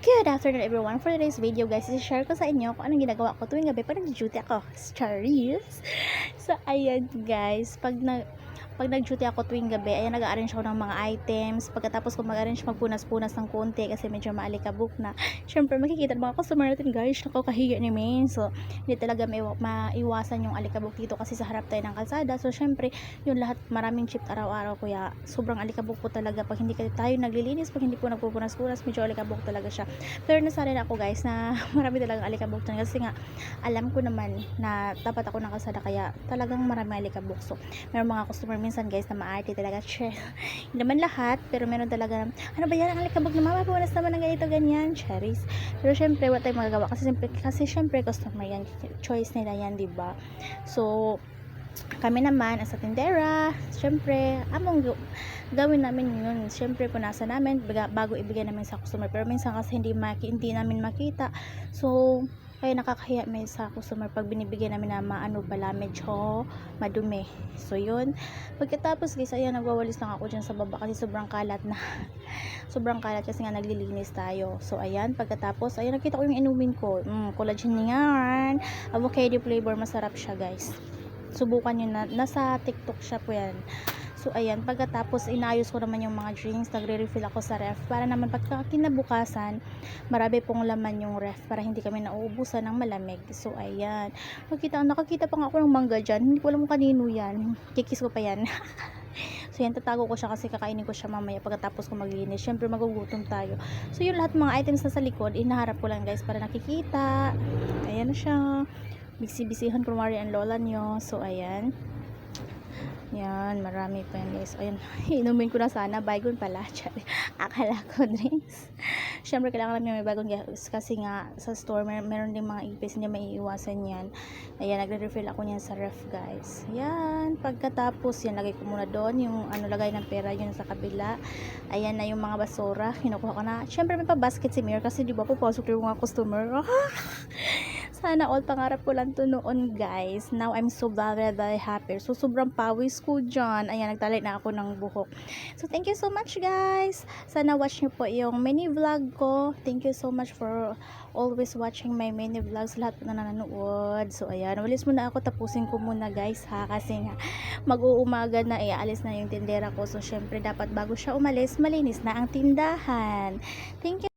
Good afternoon everyone. For today's video guys, i-share ko sa inyo kung anong ginagawa ko tuwing gabi pag nag-duty ako. Charis! So ayan guys, pag nag-duty ako tuwing gabi, ayan nag-arrange ako ng mga items. Pagkatapos ko mag-arrange, magpunas-punas ng konti kasi medyo maalikabok na. Syempre makikita ng mga customer natin guys, nakakahiya ni men. So hindi talaga maiwasan yung alikabok dito kasi sa harap tayo ng kalsada. So syempre, yun lahat maraming shift araw-araw kuya sobrang alikabok po talaga pag hindi tayo naglilinis, pag hindi po nagpupunas-punas, medyo alikabok talaga siya. Pero nasanay na ako guys na marami talagang alikabok dyan kasi nga alam ko naman na dapat ako ng kalsada kaya talagang marami alikabok. So meron mga customer minsan guys na maarte talaga. Hindi naman lahat pero meron talaga ano ba yan ang alikabok na mama punas naman ng ganito ganyan cherries. Pero syempre wala tayong magagawa kasi syempre customer yan, choice nila yan, diba? So kami naman as a tindera, syempre gawin namin yun. Syempre punasan namin bago ibigay namin sa customer. Pero minsan kasi hindi namin makita. So kaya nakakahiya may sa customer pag binibigay namin na maano pala medyo madumi. So yun. Pagkatapos guys, ayan nagwawalis lang ako dyan sa baba kasi sobrang kalat na. Sobrang kalat kasi nga naglilinis tayo. So ayan, pagkatapos ayan nakita ko yung inumin ko. Collagen yan. Avocado flavor, masarap siya guys. Subukan nyo na, nasa TikTok siya po yan. So ayan, pagkatapos inayos ko naman yung mga drinks, nagre-refill ako sa ref para naman pagka kinabukasan marami pong laman yung ref para hindi kami nauubusan ng malamig. So ayan, nakakita pa nga ako ng mangga dyan, hindi ko alam kung kanino yan, kikis ko pa yan. So yan, tatago ko siya kasi kakainin ko siya mamaya pagkatapos ko maglinis. Syempre magugutom tayo. So yun, lahat mga items na sa likod inaharap ko lang guys para nakikita. Ayan na siya, bisi-bisihan kumari ang lola nyo. So ayan, yan, marami pa yan guys. Ayan, inumin ko na sana baygon pala. Akala ko drinks. Syempre kailangan namin may baygon guys kasi nga sa store meron din mga ipis, hindi maiiwasan yan. Ayan, nagre-refill ako niyan sa ref guys. Ayan, pagkatapos yan lagay ko muna doon yung ano, lagay ng pera yun sa kabila. Ayan na yung mga basura, kinukuha ko na. Syempre may pa basket si Mir kasi di ba papasok yung mga customer. Sana all, pangarap ko lang to noon guys. Now I'm so very happy. So sobrang pawis ko dyan. Ayan, nagtalay na ako ng buhok. So thank you so much guys. Sana watch nyo po yung mini vlog ko. Thank you so much for always watching my mini vlogs. Lahat po na nanonood. So ayan, walis muna ako. Tapusin ko muna guys ha. Kasi nga mag-uumaga na, alis na yung tindera ko. So syempre dapat bago siya umalis, malinis na ang tindahan. Thank you.